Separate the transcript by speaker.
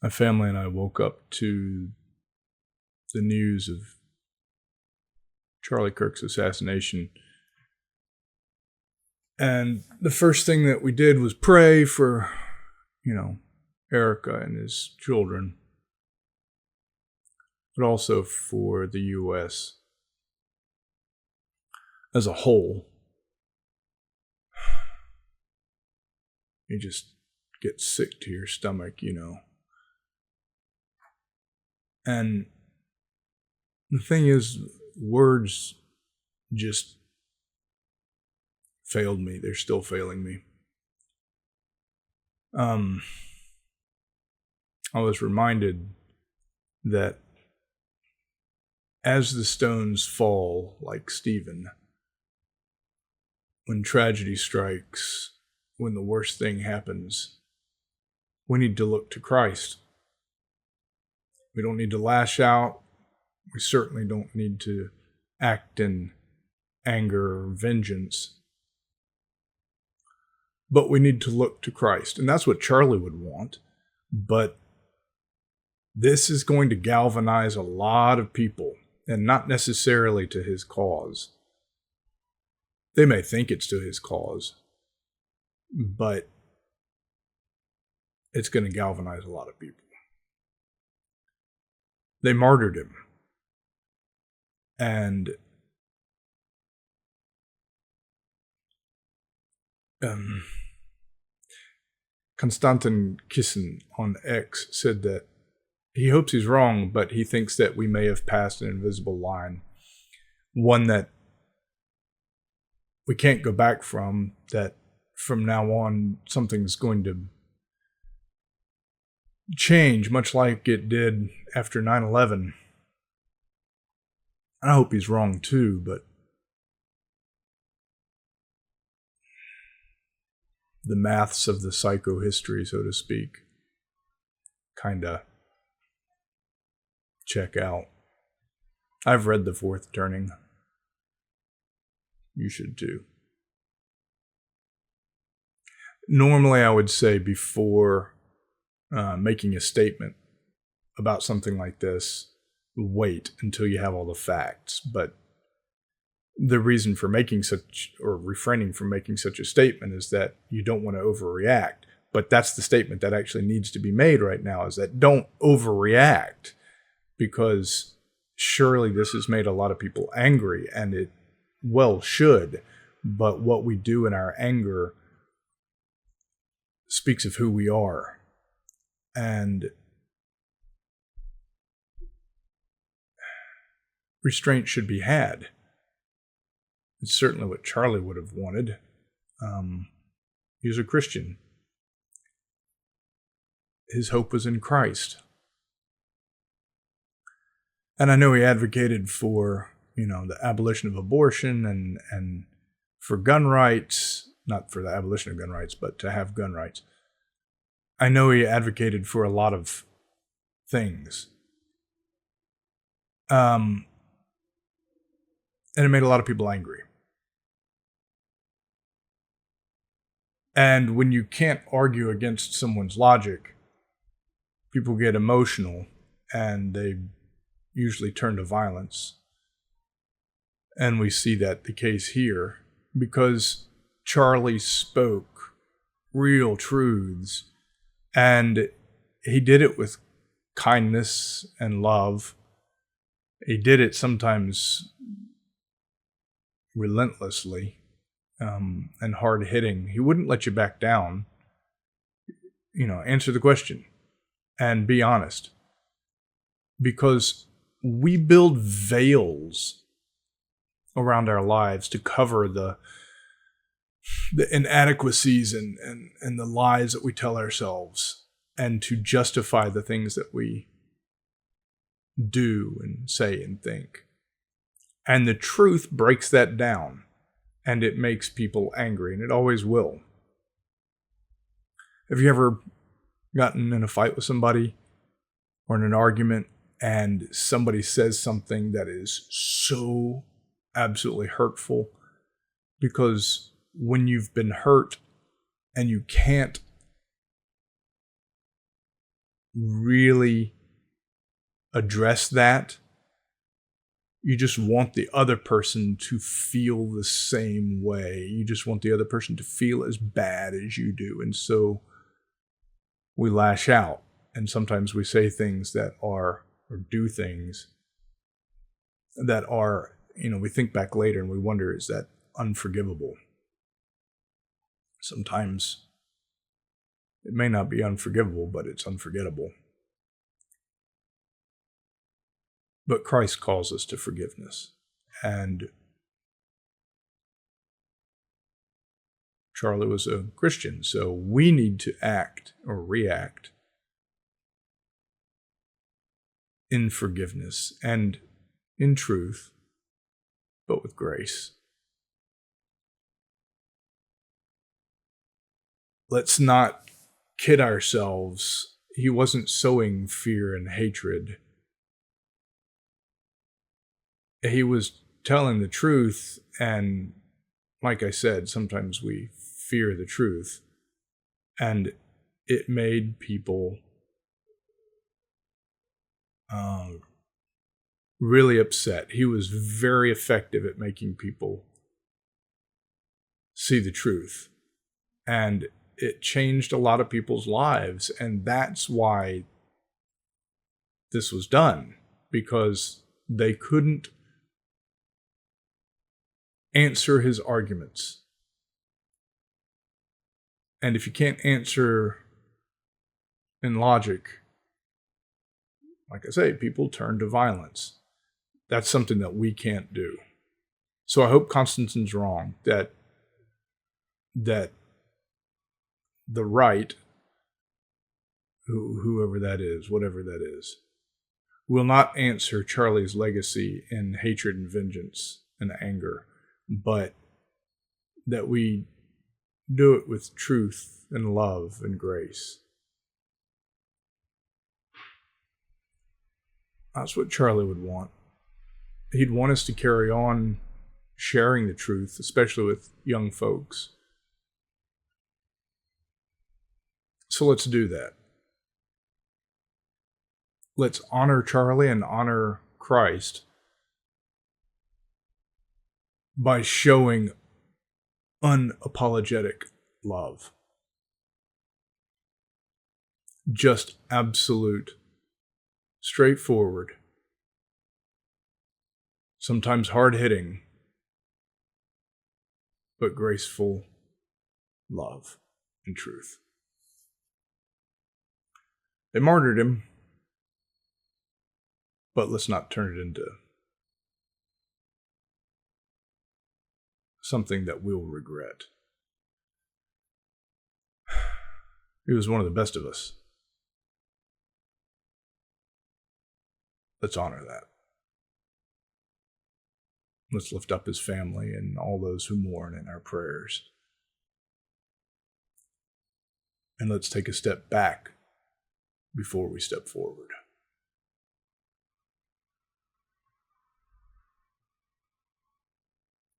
Speaker 1: My family and I woke up to the news of Charlie Kirk's assassination. And the first thing that we did was pray for, Erica and his children, but also for the U.S. as a whole. You just get sick to your stomach, And the thing is, words just failed me. They're still failing me. I was reminded that as the stones fall, like Stephen, when tragedy strikes, when the worst thing happens, we need to look to Christ. We don't need to lash out. We certainly don't need to act in anger or vengeance. But we need to look to Christ. And that's what Charlie would want. But this is going to galvanize a lot of people, and not necessarily to his cause. They may think it's to his cause, but it's going to galvanize a lot of people. They martyred him. And Konstantin Kissen on X said that he hopes he's wrong, but he thinks that we may have passed an invisible line. One that we can't go back from, that from now on something's going to change, much like it did after 9/11. I hope he's wrong too, but the maths of the psychohistory, so to speak, kinda check out. I've read The Fourth Turning. You should too. Normally I would say before making a statement about something like this, wait until you have all the facts. But the reason for making such, or refraining from making such a statement, is that you don't want to overreact. But that's the statement that actually needs to be made right now, is that don't overreact. Because surely this has made a lot of people angry, and it well should. But what we do in our anger speaks of who we are. And restraint should be had. It's certainly what Charlie would have wanted. He was a Christian. His hope was in Christ. And I know he advocated for, the abolition of abortion and for gun rights, not for the abolition of gun rights, but to have gun rights. I know he advocated for a lot of things. And it made a lot of people angry. And when you can't argue against someone's logic, people get emotional and they usually turn to violence. And we see that the case here, because Charlie spoke real truths, and he did it with kindness and love. He did it sometimes relentlessly and hard-hitting. He wouldn't let you back down. Answer the question and be honest. Because we build veils around our lives to cover the inadequacies and the lies that we tell ourselves, and to justify the things that we do and say and think. And the truth breaks that down, and it makes people angry, and it always will. Have you ever gotten in a fight with somebody or in an argument, and somebody says something that is so absolutely hurtful? Because when you've been hurt and you can't really address that. You just want the other person to feel the same way. You just want the other person to feel as bad as you do. And so we lash out. And sometimes we say things that are, or do things that are, we think back later and we wonder, is that unforgivable? Sometimes it may not be unforgivable, but it's unforgettable. But Christ calls us to forgiveness. And Charlie was a Christian, so we need to act or react in forgiveness and in truth, but with grace. Let's not kid ourselves. He wasn't sowing fear and hatred. He was telling the truth, and like I said, sometimes we fear the truth, and it made people really upset. He was very effective at making people see the truth, and it changed a lot of people's lives, and that's why this was done, because they couldn't answer his arguments. And if you can't answer in logic, like I say, people turn to violence. That's something that we can't do. So I hope Constantine's wrong, that the right, whoever that is, whatever that is, will not answer Charlie's legacy in hatred and vengeance and anger, but that we do it with truth and love and grace. That's what Charlie would want. He'd want us to carry on sharing the truth, especially with young folks. So let's do that. Let's honor Charlie and honor Christ by showing unapologetic love. Just absolute, straightforward, sometimes hard-hitting, but graceful love and truth. They martyred him, but let's not turn it into something that we'll regret. He was one of the best of us. Let's honor that. Let's lift up his family and all those who mourn in our prayers. And let's take a step back before we step forward.